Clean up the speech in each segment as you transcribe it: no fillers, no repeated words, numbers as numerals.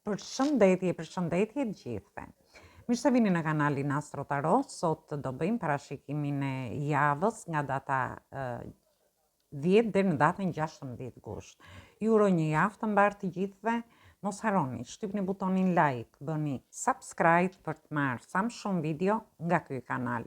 Përshëndetje të gjithëve. Mirë se vini në kanalin Astro Tarot. Sot do bëjmë parashikimin e javës nga data 10 deri në datën 16 gusht. Ju uroj një javë të mbarë të gjithëve. Mos harroni, shtypni butonin like, bëni subscribe për të marrë sa më shumë video nga ky kanal.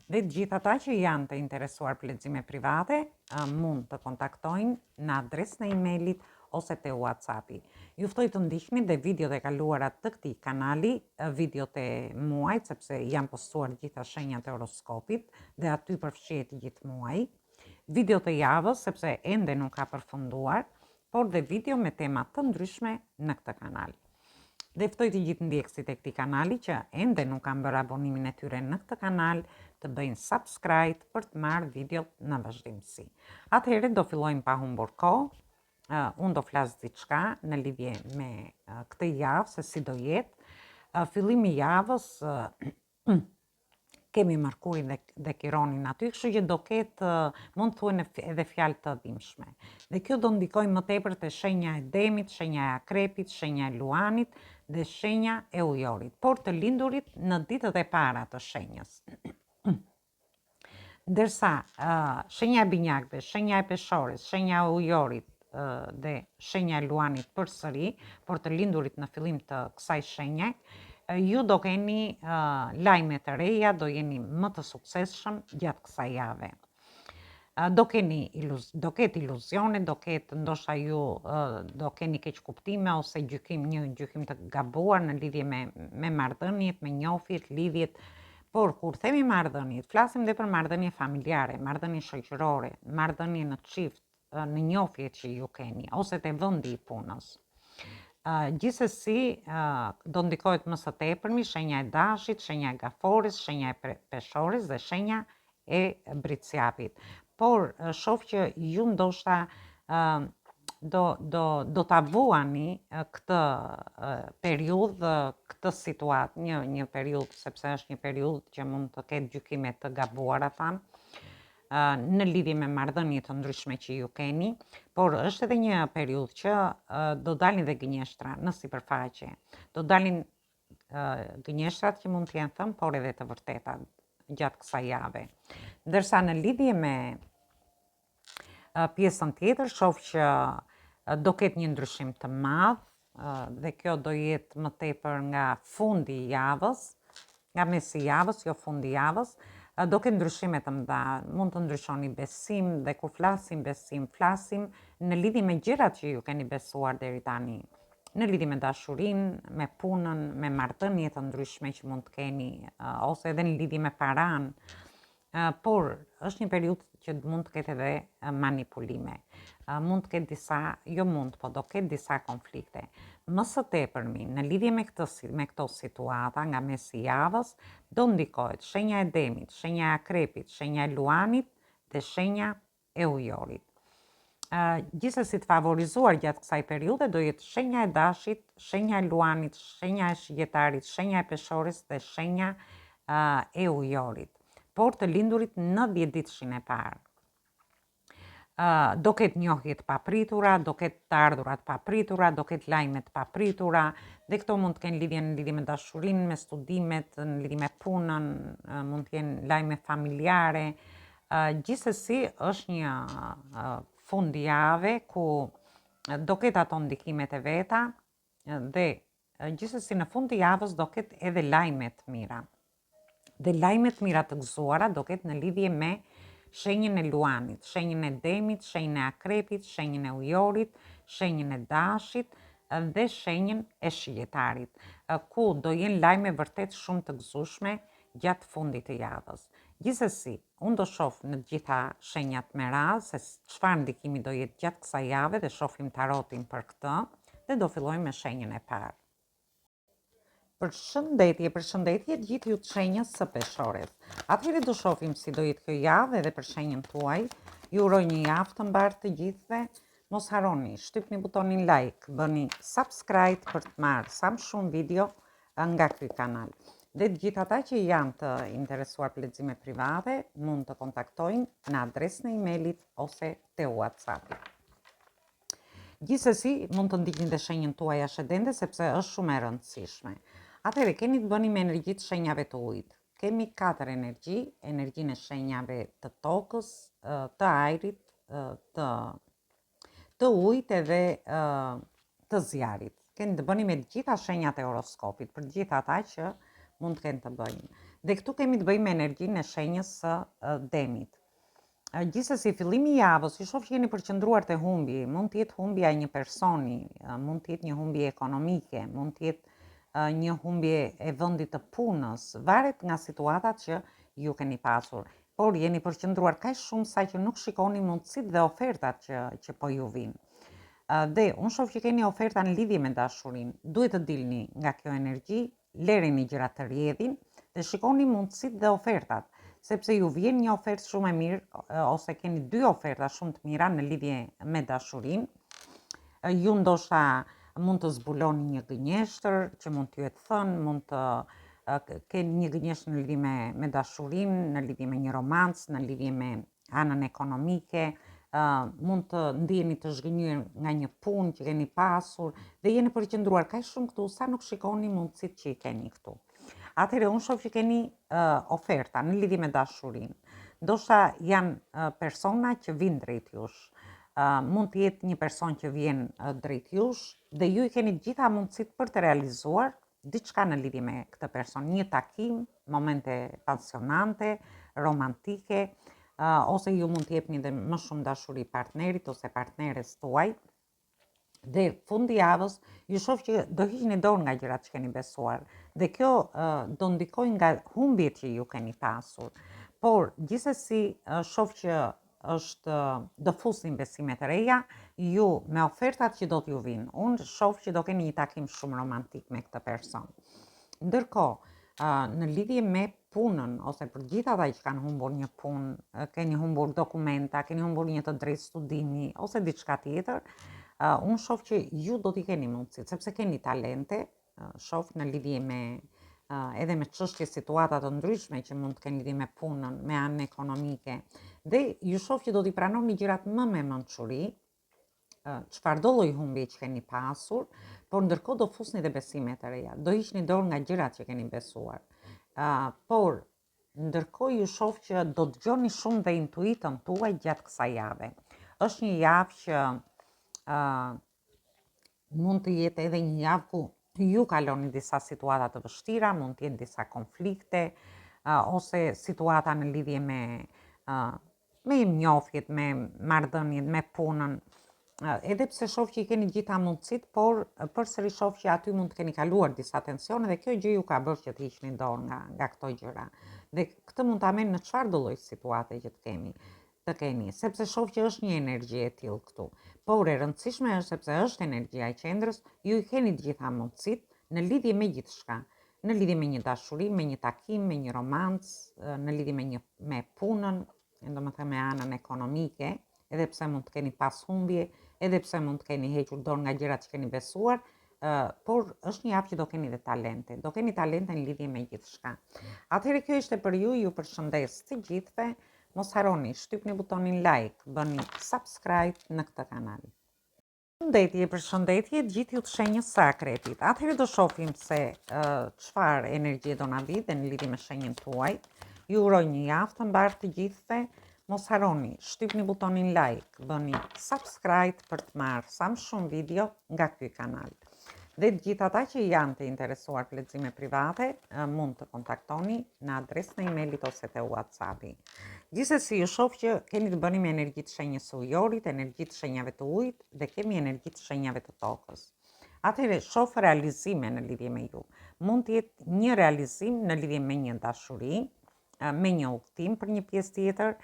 Dhe të gjithë ata që janë të interesuar për lexime private, mund të kontaktojnë në adresën e emailit ose te WhatsAppi. Ju ftoj të ndiqni dhe videot e kaluara të këtij kanali, videot e muajit, sepse janë postuar gjitha shenjat e horoskopit dhe aty përfshihet gjithë muaji. Videot e javës, sepse ende nuk ka përfunduar, por dhe video me tema të ndryshme në këtë kanal. Dhe ftoj të gjithë ndjekësit e këtij kanali që ende nuk kanë bërë abonimin e tyre në këtë kanal, të bëjnë subscribe për të marrë videot në vazhdimsi. Atëherë do fillojmë pa humbur kohë. Unë do flas diçka në lidhje me këtë javë, se si do jetë. Fillimi i javës kemi Merkurin dhe Kironin aty, kështu që do ketë, mund të thuhen edhe fjalë të dhimbshme. Dhe kjo do ndikojë më tepër te shenja e Demit, shenja e Akrepit, shenja e Luanit dhe shenja e Ujorit, por të lindurit në ditët e para të shenjës. Ndërsa shenja e Binjakëve, shenja e Peshores, shenja e Ujorit dhe shenja e Luanit përsëri, por të lindurit në fillim të kësaj shenje, ju do keni lajme të reja, do jeni më të suksesshëm gjatë kësaj jave. Do ketë iluzione, do ketë ndoshta ju do keni keq kuptime ose një gjykim të gabuar në lidhje me marrëdhëniet, me njohjet, lidhjet. Por kur themi marrëdhëniet, flasim dhe për marrëdhënie familjare, marrëdhënie shoqërore, marrëdhënie në çift, në njohjet që ju keni ose te vendi i punës. Gjithsesi do ndikohet më së tepërmi shenja e Dashit, shenja e Gaforis, shenja e Peshores dhe shenja e Briciapit. Por shoh që ju ndoshta do ta vuani këtë periudhë, këtë situatë, një periudhë, sepse është një periudhë që mund të ketë gjykime të gabuara tham, në lidhje me marrëdhënie të ndryshme që ju keni, por është edhe një periudhë që do dalin dhe gënjeshtra në sipërfaqe. Do dalin gënjeshtrat që mund të jenë thënë, por edhe të vërteta gjatë kësaj jave. Ndërsa në lidhje me pjesën tjetër, shoh që do ketë një ndryshim të madh dhe kjo do jetë më tepër nga fundi i javës, nga mesi i javës, jo fundi i javës. Do ketë ndryshime të mëdha, mund të ndryshoni besim dhe kur flasim besim, flasim në lidhje me gjërat që ju keni besuar deri tani, në lidhje me dashurinë, me punën, me marrëdhënie të ndryshme që mund të keni ose edhe në lidhje me paranë. Por është një periudhë që mund të ketë edhe manipulime. Mund të ketë do ketë disa konflikte. Më së tepërmi, në lidhje me këto situata, nga mesi i javës, do ndikohet shenja e Demit, shenja e Akrepit, shenja e Luanit dhe shenja e Ujorit. Gjithsesi të favorizuar gjatë kësaj periudhe do jetë shenja e Dashit, shenja e Luanit, shenja e Shigetarit, shenja e Peshoris dhe shenja e Ujorit, por të lindurit në 10 ditëshin e parë. Do ketë njohjet papritura, do ketë të ardhurat papritura, do ketë lajmet papritura, dhe këto mund të kenë lidhje me dashurinë, me studimet, në lidhje me punën, mund të kenë lajme familjare. Gjithsesi është një fundjavë ku do ketë ato ndikimet e veta dhe gjithsesi në fund të javës do ketë edhe lajme të mira. Dhe lajme të mira të gëzuara do ketë në lidhje me shenjën e Luanit, shenjën e Demit, shenjën e Akrepit, shenjën e Ujorit, shenjën e Dashit dhe shenjën e Shigetarit, ku do jenë lajme vërtet shumë të gëzueshme gjatë fundit të javës. Gjithsesi, unë do shoh në të gjitha shenjat me radhë se çfarë ndikimi do jetë gjatë kësaj jave dhe shohim tarotin për këtë dhe do fillojmë me shenjën e parë. Përshëndetje të gjithë ju të shenjës së Peshores. Atëherë do shohim si do jetë kjo javë edhe për shenjën tuaj. Ju uroj një javë të mbarë të gjithëve. Mos harroni, shtypni butonin like, bëni subscribe për të marrë sa më shumë video nga ky kanal. Dhe të gjithë ata që janë të interesuar për lexime private, mund të kontaktojnë në adresën e emailit ose te WhatsAppi. Gjithsesi, mund të ndiqni dhe shenjën tuaj ascendente sepse është shumë e rëndësishme. Atëherë, keni të bëni me energjitë shenjave të ujit. Kemi 4 energji, energjinë e shenjave të tokës, të ajrit, të ujit edhe të zjarit. Keni të bëni me gjitha shenjat e horoskopit, për gjitha ata që mund të kenë të bëjnë. Dhe këtu kemi të bëjmë me energjinë e shenjës së demit. Gjithsesi, fillimi i javës, ju shoh që jeni përqendruar te humbi, mund të jetë humbja e një personi, mund të jetë një humbje ekonomike, mund të jetë një humbje e vendit të punës, varet nga situatat që ju keni pasur. Por jeni përqendruar kaq shumë sa që nuk shikoni mundësitë dhe ofertat që po ju vinë. Dhe unë shoh që keni oferta në lidhje me dashurinë. Duhet të dilni nga kjo energji, lëreni gjërat të rrjedhin dhe shikoni mundësitë dhe ofertat, sepse ju vjen një ofertë shumë e mirë ose keni 2 oferta shumë të mira në lidhje me dashurinë. Ju ndoshta mund të zbuloni një gënjeshtër që mund t'ju jetë thënë, mund të keni një gënjeshtër në lidhje me dashurinë, në lidhje me një romancë, në lidhje me anën ekonomike, mund të ndiheni të zhgënjur nga një punë që keni pasur dhe jeni përqendruar kaq shumë këtu sa nuk shikoni mundësitë që i keni këtu. Atëherë unë shoh që keni oferta në lidhje me dashurinë. Ndoshta janë persona që vinë drejt jush. Mund të jetë një person që vjen drejt jush dhe ju i keni gjitha mundësitë për të realizuar diçka në lidhje me këtë person, një takim, momente pasionante, romantike, ose ju mund të jepni dhe më shumë dashuri partnerit ose partneres tuaj. Dhe fundi javës ju shoh që do hiqni dorë nga gjërat që keni besuar dhe kjo do ndikojë nga humbjet që ju keni pasur. Por gjithsesi shoh që do fusnin besimet e reja ju me ofertat që do t'ju vinë. Unë shoh që do keni një takim shumë romantik me këtë person. Ndërkohë, në lidhje me punën ose për gjithë ata që kanë humbur një punë, keni humbur dokumenta, keni humbur një të drejtë studimi ose diçka tjetër, unë shoh që ju do t'i keni mundësi, sepse keni talente, shoh në lidhje me edhe me çështje situata të ndryshme që mund të kenë lidhje me punën, me anën ekonomike, dhe ju shoh që do t'i pranoni gjërat më me mençuri, çfarëdo lloj humbje që keni pasur, por ndërkohë do fusni dhe besimet e reja, do hiqni dorë nga gjërat që keni besuar. Por ndërkohë ju shoh që do dëgjoni shumë dhe intuitën tuaj gjatë kësaj jave. Është një javë që mund të jetë edhe një javë ku ju kaloni disa situata të vështira, mund të jenë disa konflikte ose situata në lidhje me njohjet, me marrëdhëniet, me punën. Edhe pse shoh që i keni gjitha mundësit, por përsëri shoh që aty mund të keni kaluar disa tensione dhe kjo gjë ju ka bërë që të hiqni dorë nga këto gjëra. Dhe këtë mund ta merrni në çfarëdo lloj situate që të keni, sepse shoh që është një energji e tillë këtu. Por e rëndësishme është sepse është energjia e qendrës, ju i keni të gjitha mundësit në lidhje me gjithçka, në lidhje me një dashuri, me një takim, me një romancë, në lidhje me punën, domethënë me anën ekonomike, edhe pse mund të keni pas humbje, edhe pse mund të keni hequr dorë nga gjërat që keni besuar, por është një javë që do keni dhe talente. Do keni talente në lidhje me gjithçka. Atëherë kjo ishte për ju, ju përshëndes të gjithëve. Mos harroni, shtypni butonin like, bëni subscribe në këtë kanal. Përshëndetje, gjithë ju të shenjës së Akretit. Atëherë do shohim se çfarë energji do na vi dhe në lidhje me shenjën tuaj. Ju uroj një javë të mbarë të gjithëve. Mos harroni, shtypni butonin like, bëni subscribe për të marrë sa më shumë video nga ky kanal. Dhe të gjithë ata që janë të interesuar për lexime private, mund të kontaktoni në adresën e emailit ose te WhatsAppi. Gjithsesi, ju shoh që keni të bëni me energjitë shenjës së ujorit, energjitë shenjave të ujit dhe kemi energjitë shenjave të tokës. Atëherë shoh realizime në lidhje me ju. Mund të jetë një realizim në lidhje me një dashuri, me një udhtim për një pjesë tjetër,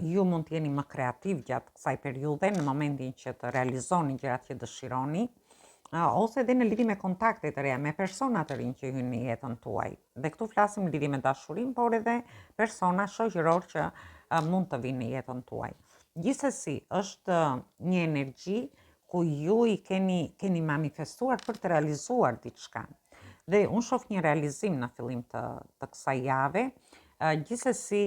ju mund të jeni më kreativ gjatë kësaj periudhe në momentin që të realizoni gjërat që dëshironi, ose edhe në lidhje me kontakte të reja, me persona të rinj që hynë në jetën tuaj. Dhe këtu flasim në lidhje me dashurinë, por edhe persona shoqëror që mund të vinë në jetën tuaj. Gjithsesi, është një energji ku ju i keni manifestuar për të realizuar diçka. Dhe unë shoh një realizim në fillim të kësaj jave. Gjithsesi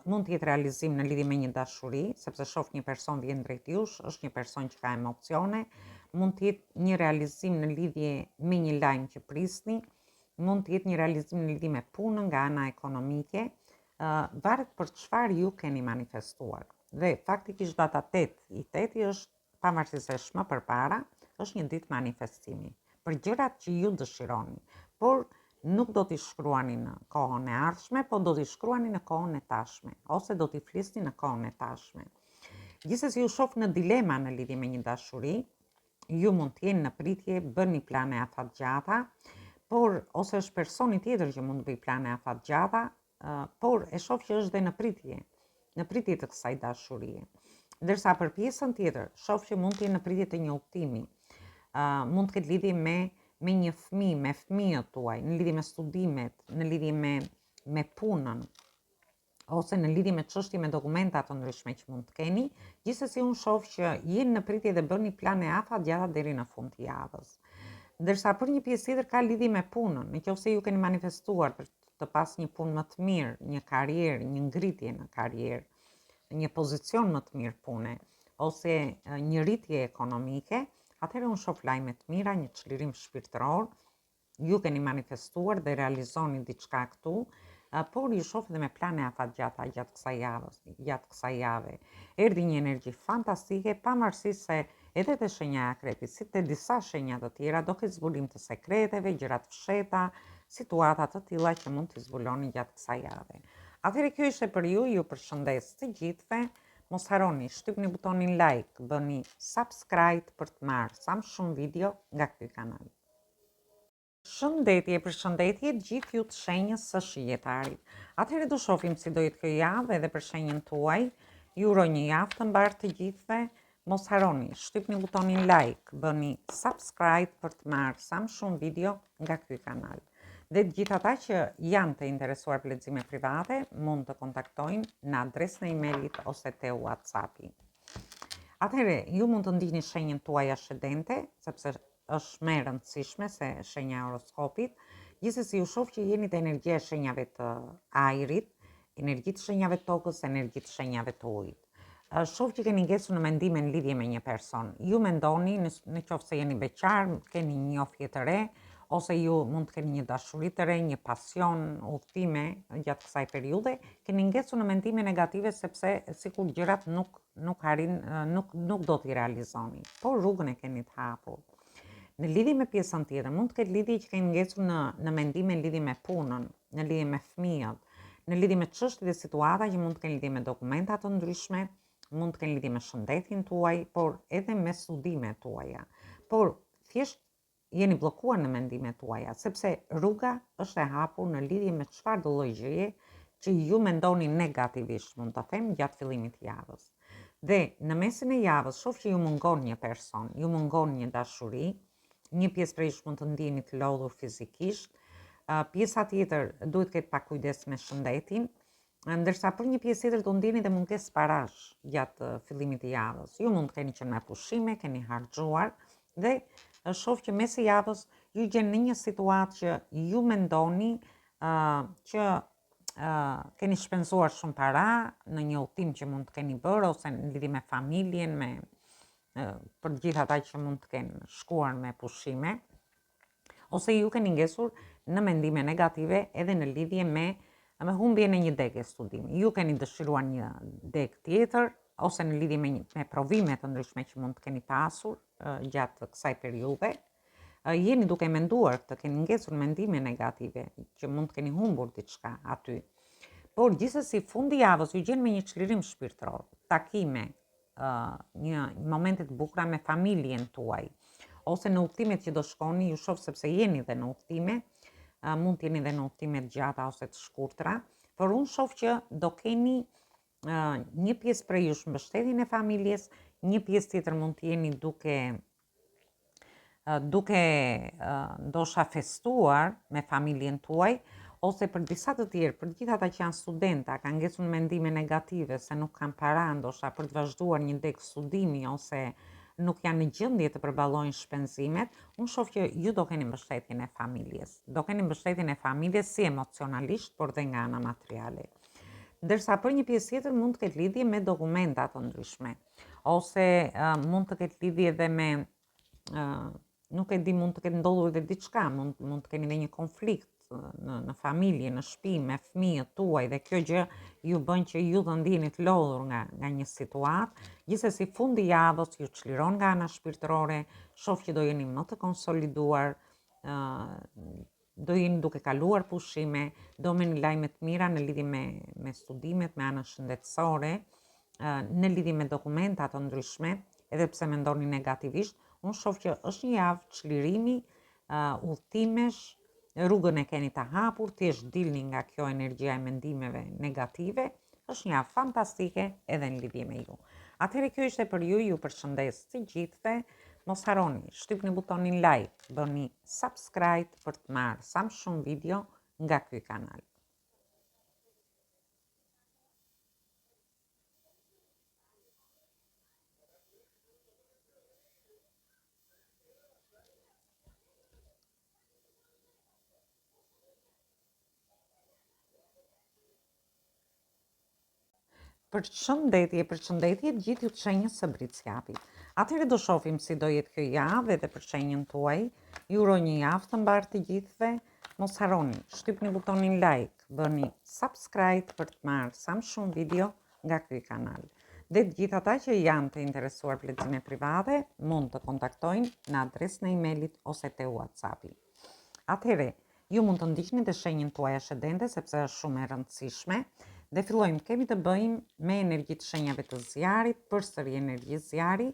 mund të jetë realizim në lidhje me një dashuri, sepse shoh një person vjen drejt jush, është një person që ka emocione, mund të jetë një realizim në lidhje me një lajm që prisni, mund të jetë një realizim në lidhje me punën nga ana ekonomike, varet për çfarë ju keni manifestuar. Dhe faktikisht data 8 i 8 është pavarësisht se është më përpara, është një ditë manifestimi për gjërat që ju dëshironi, por nuk do t'i shkruani në kohën e ardhshme, po do t'i shkruani në kohën e tashme, ose do t'i flisni në kohën e tashme. Gjithsesi ju shoh në dilema në lidhje me një dashuri, ju mund të jeni në pritje, bëni plane afatgjata, por ose është personi tjetër që mund të bëj plane afatgjata, por e shoh që është dhe në pritje të kësaj dashurie. Ndërsa për pjesën tjetër, shoh që mund të jenë në pritje të një udhtimi, mund të ketë lidhje me një fëmijë, me fëmijët tuaj, në lidhje me studimet, në lidhje me punën, ose në lidhje me çështje me dokumenta të ndryshme që mund të keni. Gjithsesi unë shoh që jeni në pritje dhe bëni plane afatgjata deri në fund të javës. Ndërsa për një pjesë tjetër ka lidhje me punën, nëse ju keni manifestuar për të pas një punë më të mirë, një karrierë, një ngritje në karrierë, një pozicion më të mirë pune, ose një rritje ekonomike, atëherë unë shoh lajme të mira, një çlirim shpirtëror, ju keni manifestuar dhe realizoni diçka këtu, por ju shoh edhe me plane afatgjata gjatë kësaj jave. Erdhi një energji fantastike, pavarësisht se edhe te shenja e Akretit, si te disa shenja të tjera, do ketë zbulim të sekreteve, gjëra të fsheta, situata të tilla që mund t'i zbuloni gjatë kësaj jave. Atëherë kjo ishte për ju, ju përshëndes të gjithëve. Mos harroni, shtypni butonin like, bëni subscribe për të marrë sa më shumë video nga ky kanal. Përshëndetje gjithë ju të shenjës së Shijetarit. Atëherë do shohim si do jetë kjo javë edhe për shenjën tuaj. Ju uroj një javë të mbarë të gjithëve. Mos harroni, shtypni butonin like, bëni subscribe për të marrë sa më shumë video nga ky kanal. Dhe gjithë ata që janë të interesuar për lexime private, mund të kontaktojnë në adresën e emailit ose te WhatsAppi. Atëherë, ju mund të ndiqni shenjën tuaj ascendente, sepse është më e rëndësishme se shenja e horoskopit. Gjithsesi ju shoh që jeni të energjia e shenjave të ajrit, energji të shenjave të tokës, energji të shenjave të ujit. Shoh që keni ngecur në mendime në lidhje me një person. Ju mendoni, në qoftë se jeni beqar, keni një njohje të re, ose ju mund të keni një dashuri të re, një pasion, udhëtime gjatë kësaj periudhe, keni ngecur në mendime negative sepse sikur gjërat nuk do t'i realizoni, por rrugën e keni të hapur. Në lidhje me pjesën tjetër, mund të ketë lidhje që keni ngecur në mendime në lidhje me punën, në lidhje me fëmijët, në lidhje me çështje dhe situata që mund të kenë lidhje me dokumenta të ndryshme, mund të kenë lidhje me shëndetin tuaj, por edhe me studimet tuaja. Por thjesht jeni bllokuar në mendimet tuaja, sepse rruga është e hapur në lidhje me çfarë do lloj gjëje që ju mendoni negativisht, mund të them, gjatë fillimit të javës. Dhe në mesin e javës shoh që ju mungon një person, ju mungon një dashuri, një pjesë prej jush mund të ndiheni të lodhur fizikisht, pjesa tjetër duhet ketë pak kujdes me shëndetin, ndërsa për një pjesë tjetër do ndiheni dhe mungesë parash gjatë fillimit të javës. Ju mund të keni qenë me pushime, keni harxuar dhe shoh që mes së javës ju gjeni në një situatë që ju mendoni që keni shpenzuar shumë para në një udhtim që mund të keni bërë, ose në lidhje me familjen, për gjithë ata që mund të kenë shkuar me pushime, ose ju keni ngecur në mendime negative edhe në lidhje me humbjen e një dege studimi. Ju keni dëshiruar një deg tjetër, ose në lidhje me provime të ndryshme që mund të keni pasur gjatë kësaj periudhe. Jeni duke menduar të keni ngecur mendime negative që mund të keni humbur diçka aty. Por gjithsesi fundi javës ju gjen me një çlirim shpirtëror, takime, një momente të bukura me familjen tuaj, ose në udhtimet që do shkoni, ju shoh sepse jeni dhe në udhtime, mund të jeni dhe në udhtime të gjata ose të shkurtra, por unë shoh që do keni një pjesë prej jush mbështetjen e familjes, një pjesë tjetër mund të jeni duke ndoshta festuar me familjen tuaj, ose për disa të tjerë, për gjithë ata që janë studenta, kanë ngecur mendime negative se nuk kanë para ndoshta për të vazhduar një deg studimi ose nuk janë në gjendje të përballojnë shpenzimet, unë shoh që ju do keni mbështetjen e familjes. Do keni mbështetjen e familjes si emocionalisht, por dhe nga ana materiale. Ndërsa për një pjesë tjetër mund të ketë lidhje me dokumenta të ndryshme, ose mund të ketë lidhje edhe me nuk e di, mund të ketë ndodhur edhe diçka, mund të keni edhe një konflikt në familje, në shtëpi me fëmijët tuaj dhe kjo gjë ju bën që ju të ndiheni të lodhur nga një situatë. Gjithsesi fundi i javës ju çliron nga ana shpirtërore, shoh që do jeni më të konsoliduar, do jeni duke kaluar pushime, do me një lajme të mira në lidhje me studimet, me anën shëndetësore, në lidhje me dokumenta të ndryshme, edhe pse mendoni negativisht, unë shoh që është një javë çlirimi, udhëtimesh, rrugën e keni të hapur, thjesht dilni nga kjo energjia e mendimeve negative, është një javë fantastike edhe në lidhje me ju. Atëherë kjo ishte për ju, ju përshëndes të gjithëve, mos harroni, shtypni butonin like, bëni subscribe për të marrë sa më shumë video nga ky kanal. Përshëndetje të gjithë ju të shenjës së Bricjapit. Atëherë do shohim si do jetë kjo javë edhe për shenjën tuaj. Ju uroj një javë të mbarë të gjithëve. Mos harroni, shtypni butonin like, bëni subscribe për të marrë sa më shumë video nga ky kanal. Dhe të gjithë ata që janë të interesuar për lexime private, mund të kontaktojnë në adresën e emailit ose te WhatsAppi. Atëherë, ju mund të ndiqni të shenjën tuaj ascendente sepse është shumë e rëndësishme. Dhe fillojmë, kemi të bëjmë me energji të shenjave të zjarit, përsëri energji zjari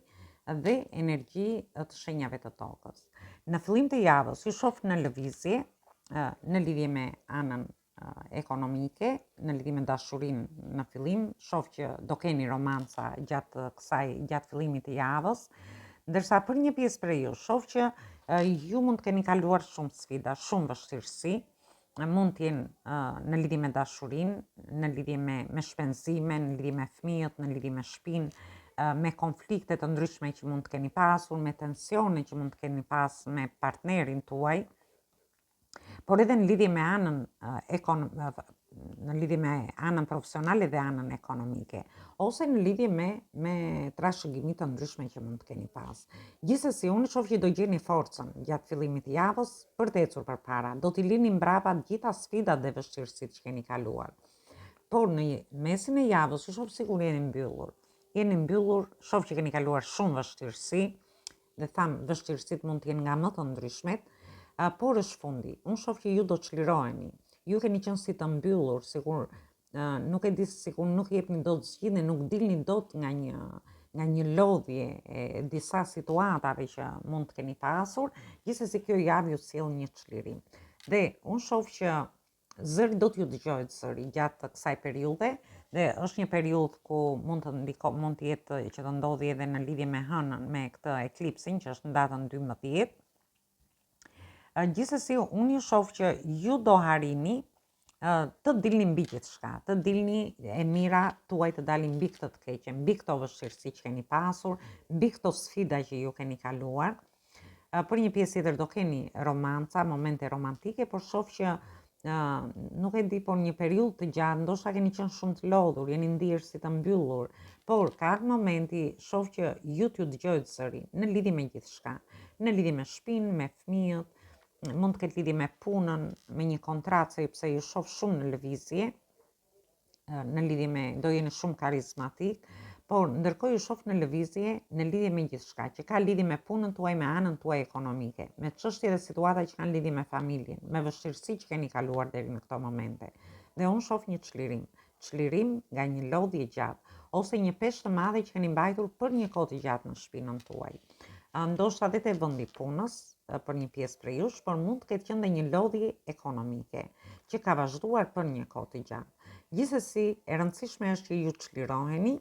dhe energji të shenjave të tokës. Në fillim të javës, ju shoh në lëvizje, në lidhje me anën ekonomike, në lidhje me dashurinë në fillim, shoh që do keni romanca gjatë fillimit të javës, ndërsa për një pjesë prej ju, shoh që ju mund të keni kaluar shumë sfida, shumë vështirësi, mund të jenë në lidhje me dashurinë, në lidhje me shpenzime, në lidhje me fëmijët, në lidhje me shtëpinë, me konflikte të ndryshme që mund të keni pasur, me tensione që mund të keni pas me partnerin tuaj, por edhe në lidhje me anën profesionale dhe anën ekonomike, ose në lidhje me trashëgimit të ndryshme që mund të keni pas. Gjithsesi, unë shoh që do gjeni forcën gjatë fillimit të javës për të ecur përpara. Do t'i lini mbrapa të gjitha sfidat dhe vështirësitë që keni kaluar. Por në mesin e javës, ju shoh sikur jeni mbyllur. Jeni mbyllur, shoh që keni kaluar shumë vështirësi, dhe tham vështirësitë mund të jenë nga më të ndryshmet, por është fundi. Unë shoh që ju do çliroheni. Ju keni qenë si të mbyllur, sikur nuk e di, sikur nuk jepni dot zgjidhje, nuk dilni dot nga një lodhje e disa situatave që mund të keni pasur. Gjithsesi kjo javë ju sjell një çlirim. Dhe unë shoh që zëri do t'ju dëgjohet zëri gjatë kësaj periudhe, dhe është një periudhë ku mund të jetë që të ndodhi edhe në lidhje me hënën, me këtë eklipsin që është në datën 12. Gjithsesi, unë ju shoh që ju do harini të dilni mbi gjithçka, të dilni e mira tuaj të dalin mbi këtë të keqe, mbi këto vështirësi që keni pasur, mbi këto sfida që ju keni kaluar. Për një pjesë tjetër do keni romanca, momente romantike, por shoh që nuk e di, por një periudhë të gjatë, ndoshta keni qenë shumë të lodhur, jeni ndier si të mbyllur, por ka momenti shoh që ju t'ju dëgjohet zëri në lidhje me gjithçka, në lidhje me shtëpinë, me fëmijët, mund të ketë lidhje me punën, me një kontratë, sepse ju shoh shumë në lëvizje, në lidhje me, do jeni shumë karizmatik, por ndërkohë ju shoh në lëvizje, në lidhje me gjithçka, që ka lidhje me punën tuaj, me anën tuaj ekonomike, me çështje dhe situata që kanë lidhje me familjen, me vështirësi që keni kaluar deri në këto momente. Dhe unë shoh një çlirim nga një lodhje gjatë, ose një peshë të madhe që keni mbajtur për një kohë të gjatë në shtëpinë tuaj. Ndoshta edhe te vendi punës për një pjesë prej jush, por mund të ketë qenë dhe një lodhje ekonomike që ka vazhduar për një kohë të gjatë. Gjithsesi, e rëndësishme është që ju çliroheni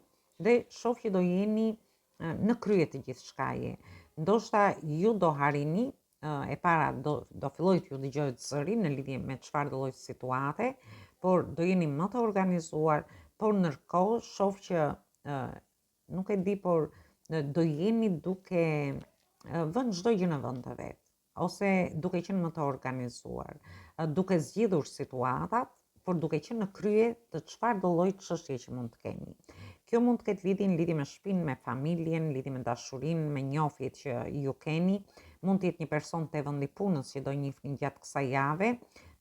dhe shoh që do jeni në krye të gjithçkaje. Ndoshta ju do harini, e para do filloj t'ju dëgjohet zëri në lidhje me çfarë do lloj situate, por do jeni më të organizuar, por ndërkohë shoh që nuk e di, por do jeni duke vënë çdo gjë në vend të vet, ose duke qenë më të organizuar, duke zgjidhur situatat, por duke qenë në krye të çfarëdo lloji çështje që mund të keni. Kjo mund të ketë lidhje me shtëpinë, me familjen, lidhje me dashurinë, me njohjet që ju keni. Mund të jetë një person te vendi punës që do njihni gjatë kësaj jave,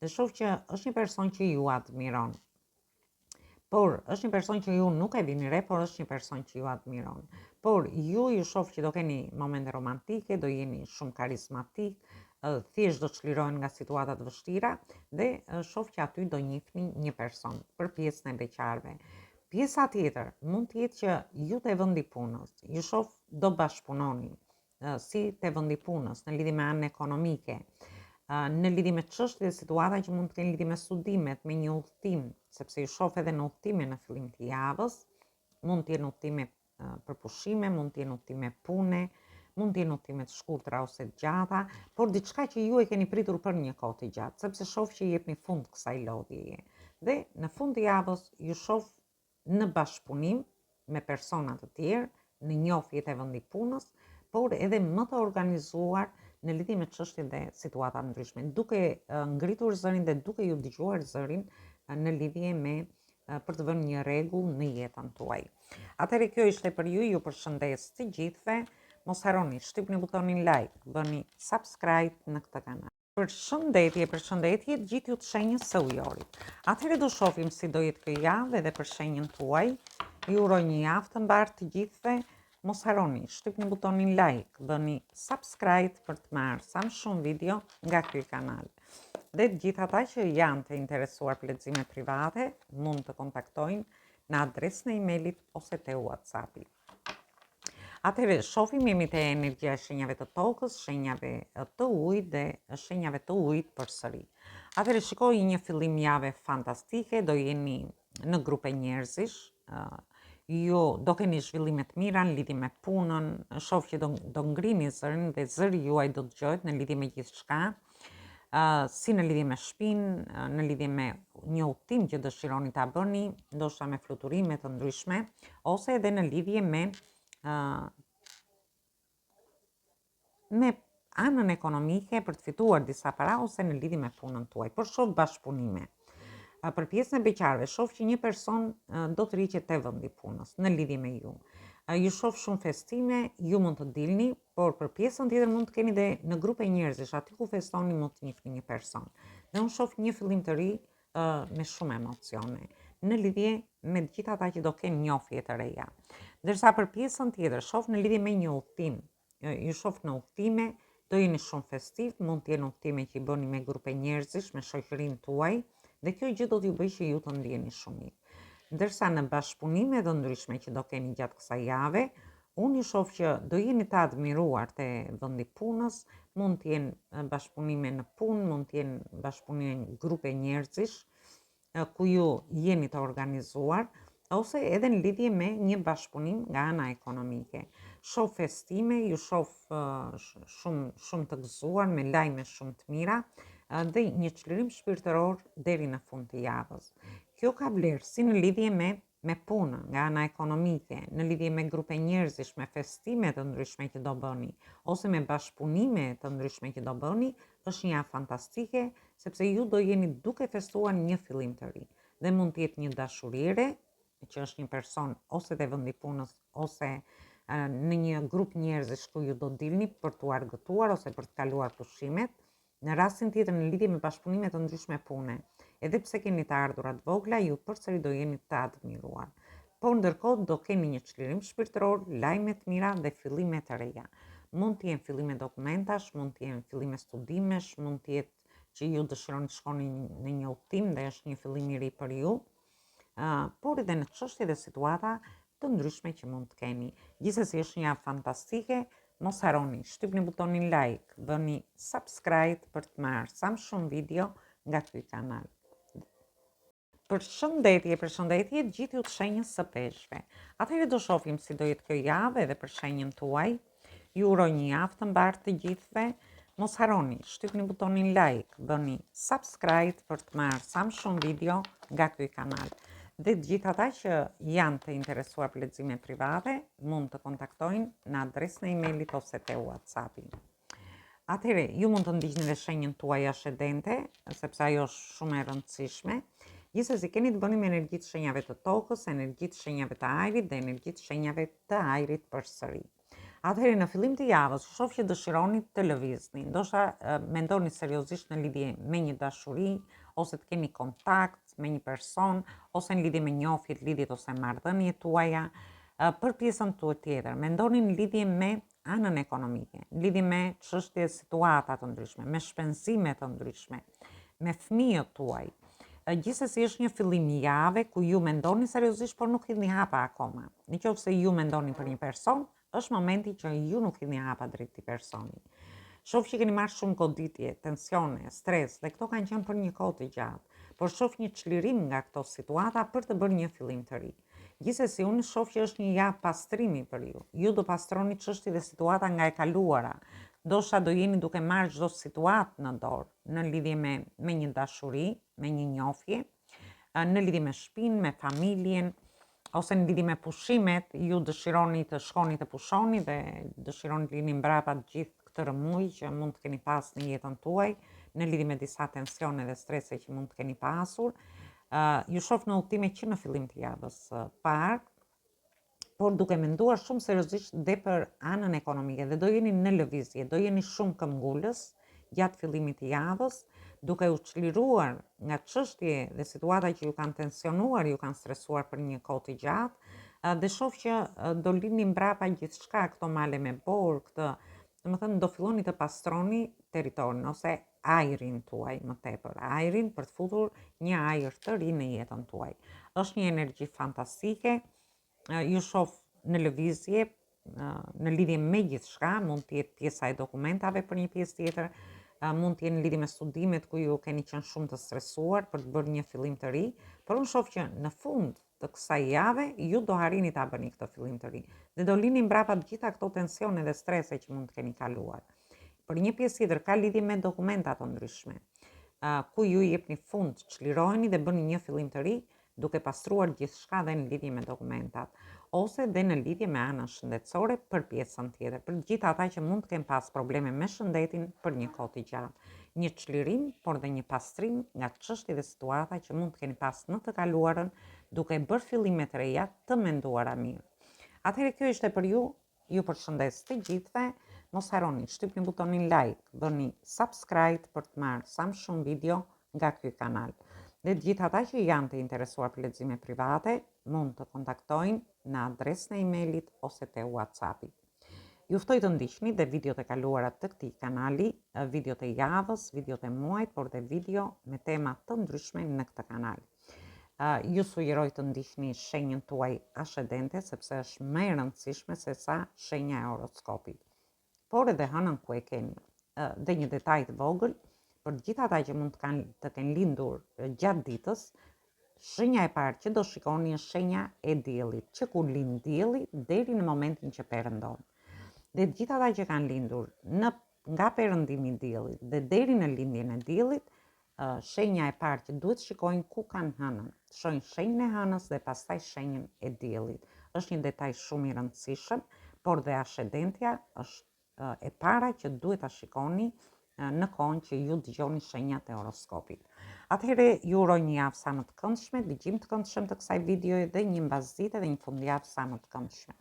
dhe shoh që është një person që ju admiron. Por është një person që ju nuk e vini re, por është një person që ju admiron. Por ju shoh që do keni momente romantike, do jeni shumë karizmatik, thjesht do çlirohen nga situatat vështira dhe shoh që aty do njihni një person për pjesën e beqarëve. Pjesa tjetër mund të jetë që ju te vendi punës, ju shoh do bashkëpunoni si te vendi punës në lidhje me anën ekonomike, në lidhje me çështje dhe situata që mund të kenë lidhje me studimet, me një udhtim, sepse ju shoh edhe në udhtime në fillim të javës, mund të jenë udhtime për pushime, mund të jenë udhtime pune, mund të jenë udhtime të shkurtra ose të gjata, por diçka që ju e keni pritur për një kohë të gjatë, sepse shoh që jepni fund kësaj lodhjeje. Dhe në fund të javës ju shoh në bashkëpunim me persona të tjerë, në njohje të vendi punës, por edhe më të organizuar në lidhje me çështje dhe situata ndryshme, duke ngritur zërin dhe duke ju dëgjuar zërin në lidhje me për të vënë një rregull në jetën tuaj. Atëherë kjo ishte për ju, ju përshëndes të gjithëve. Mos harroni, shtypni butonin like, bëni subscribe në këtë kanal. Përshëndetje gjithë ju të shenjës së Ujorit. Atëherë do shohim si do jetë kjo javë edhe për shenjën tuaj. Ju uroj një javë të mbarë të gjithëve. Mos harroni, shtypni butonin like, bëni subscribe për të marrë sa më shumë video nga ky kanal. Dhe të gjithë ata që janë të interesuar për lexime private, mund të kontaktojnë në adresën e emailit ose te WhatsAppi. Atëherë, shohim jemi te energjia e shenjave të tokës, shenjave të ujit dhe shenjave të ujit përsëri. Atëherë, shikoj një fillim jave fantastike, do jeni në grupe njerëzish, ju do keni zhvillime të mira në lidhje me punën, shoh që do ngrini zërin dhe zëri juaj do dëgjohet në lidhje me gjithçka, si në lidhje me shtëpinë, në lidhje me një udhtim që dëshironi ta bëni, ndoshta me fluturime të ndryshme, ose edhe në lidhje me anën ekonomike për të fituar disa para ose në lidhje me punën tuaj, por shoh bashkëpunime. Për pjesën e beqarëve, shoh që një person do të rriqet te vendi punës në lidhje me ju. Ju shoh shumë festime, ju mund të dilni, por për pjesën tjetër mund të keni dhe në grupe njerëzish, aty ku festoni mund të njihni një person. Dhe unë shoh një fillim të ri me shumë emocione, në lidhje me të gjithë ata që do kenë njohje të reja. Ndërsa për pjesën tjetër, shoh në lidhje me një udhtim, ju shoh në udhtime, do jeni shumë festiv, mund të jenë udhtime që i bëni me grupe njerëzish, me shoqërinë tuaj, dhe kjo gjë do t'ju bëjë që ju të ndjeni shumë mirë. Ndërsa në bashkëpunime të ndryshme që do keni gjatë kësaj jave, unë ju shoh që do jeni të admiruar te vendi punës, mund të jenë bashkëpunime në punë, mund të jenë bashkëpunime në grupe njerëzish, ku ju jeni të organizuar, ose edhe në lidhje me një bashkëpunim nga ana ekonomike. Shoh festime, ju shoh shumë të gëzuar, me lajme shumë të mira, dhe një çlirim shpirtëror deri në fund të javës. Kjo ka vlerë si në lidhje me punën nga ana ekonomike, në lidhje me grupe njerëzish, me festime të ndryshme që do bëni, ose me bashkëpunime të ndryshme që do bëni, është një javë fantastike, sepse ju do jeni duke festuar një fillim të ri. Dhe mund të jetë një dashurire, që është një person ose te vendi punës, ose në një grup njerëzish ku ju do dilni për t'u argëtuar ose për të kaluar pushimet. Në rastin tjetër, në lidhje me bashkëpunime të ndryshme pune, edhe pse keni të ardhurat vogla, ju përsëri do jeni të admiruar. Por ndërkohë do keni një çlirim shpirtëror, lajme të mira dhe fillime të reja. Mund të jenë fillime dokumentash, mund të jenë fillime studimesh, mund të jetë që ju dëshironi të shkoni në një udhtim dhe është një fillim i ri për ju, por edhe në çështje dhe situata të ndryshme që mund të keni. Gjithsesi është një javë fantastike. Mos harroni, shtypni butonin like, bëni subscribe për të marrë sa më shumë video nga ky kanal. Përshëndetje gjithë ju të shenjës së Peshqve. Atëherë do shohim si do jetë kjo javë edhe për shenjën tuaj. Ju uroj një javë të mbarë të gjithëve. Mos harroni, shtypni butonin like, bëni subscribe për të marrë sa më shumë video nga ky kanal. Dhe të gjithë ata që janë të interesuar për lexime private, mund të kontaktojnë në adresën e emailit ose te WhatsAppi. Atëherë, ju mund të ndiqni dhe shenjën tuaj ascendente, sepse ajo është shumë e rëndësishme. Gjithsesi keni të bëni me energjitë shenjave të tokës, energjitë shenjave të ajrit dhe energjitë shenjave të ajrit përsëri. Atëherë në fillim të javës, shoh që dëshironi të lëvizni, ndoshta mendoni seriozisht në lidhje me një dashuri, ose të keni kontakt me një person, ose në lidhje me njohjet, lidhjet ose marrëdhëniet tuaja. Për pjesën tjetër, mendoni në lidhje me anën ekonomike, në lidhje me çështje situata të ndryshme, me shpenzime të ndryshme, me fëmijët tuaj. Gjithsesi është një fillim jave ku ju mendoni seriozisht, por nuk hidhni hapa akoma. Nëse ju mendoni për një person, është momenti që ju nuk hidhni hapa drejt këtij personi. Shoh që keni marrë shumë goditje, tensione, stres, dhe këto kanë qenë për një kohë të gjatë, por shoh një çlirim nga këto situata për të bërë një fillim të ri. Gjithsesi, unë shoh që është një javë pastrimi për ju. Ju do pastroni çështje dhe situata nga e kaluara. Ndoshta do jeni duke marrë çdo situatë në dorë, në lidhje me një dashuri, me një njohje, në lidhje me shtëpinë, me familjen, ose në lidhje me pushimet, ju dëshironi të shkoni të pushoni dhe dëshironi të lini mbrapa të gjithë këtë rëmuj që mund të keni pas në jetën tuaj, në lidhje me disa tensione dhe strese që mund të keni pasur. Ju shoh në udhëtime që në fillim të javës parë, por duke menduar shumë seriozisht dhe për anën ekonomike dhe do jeni në lëvizje, do jeni shumë këmbgulës gjatë fillimit të javës, duke u çliruar nga çështje dhe situata që ju kanë tensionuar, ju kanë stresuar për një kohë të gjatë, dhe shoh që do lini mbrapa gjithçka, këto male me borë, këtë, domethënë do filloni të pastroni territorin ose ajrin tuaj më tepër, ajrin për të futur një ajër të ri në jetën tuaj. Është një energji fantastike, ju shoh në lëvizje, në lidhje me gjithçka, mund të jetë pjesa e dokumentave për një pjesë tjetër, mund të jenë në lidhje me studimet ku ju keni qenë shumë të stresuar për të bërë një fillim të ri, por unë shoh që në fund të kësaj jave ju do harrini ta bëni këtë fillim të ri dhe do lini mbrapa të gjitha këto tensione dhe strese që mund të keni kaluar. Për një pjesë tjetër ka lidhje me dokumenta të ndryshme, ku ju jepni fund, çliroheni dhe bëni një fillim të ri, duke pastruar gjithçka dhe në lidhje me dokumentat, ose dhe në lidhje me anën shëndetësore për pjesën tjetër, për gjithë ata që mund të kenë pas probleme me shëndetin për një kohë të gjatë. Një çlirim, por dhe një pastrim nga çështje dhe situata që mund të keni pas në të kaluarën, duke bërë fillime të reja të menduara mirë. Atëherë kjo ishte për ju përshëndes të gjithëve, mos harroni, shtypni butonin like, bëni subscribe për të marrë sa më shumë video nga ky kanal. Dhe të gjithë ata që janë të interesuar për lexime private, mund të kontaktojnë në adresën e emailit ose te WhatsAppi. Ju ftoj të ndiqni dhe videot e kaluara të këtij kanali, videot e javës, videot e muajit, por dhe video me tema të ndryshme në këtë kanal. Ju sugjeroj të ndiqni shenjën tuaj ascendente, sepse është më e rëndësishme se sa shenja e horoskopit. Por edhe hënën ku e keni. Dhe një detaj të vogël, për gjithë ata që mund të kenë lindur gjatë ditës, shenja e parë që do shikoni është shenja e diellit, që kur lind dielli deri në momentin që perëndon. Dhe gjithë ata që kanë lindur nga perëndimi i diellit dhe deri në lindjen e diellit, shenja e parë që duhet shikojnë ku kanë hënën. Shohin shenjën e hënës dhe pastaj shenjën e diellit. Është një detaj shumë i rëndësishëm, por dhe ascendentja është e para që duhet ta shikoni në kohën që ju dëgjoni shenjat e horoskopit. Atëherë ju uroj një javë sa më të këndshme, dëgjim të këndshëm të kësaj videoje dhe një mbasditë dhe një fundjavë sa më të këndshme.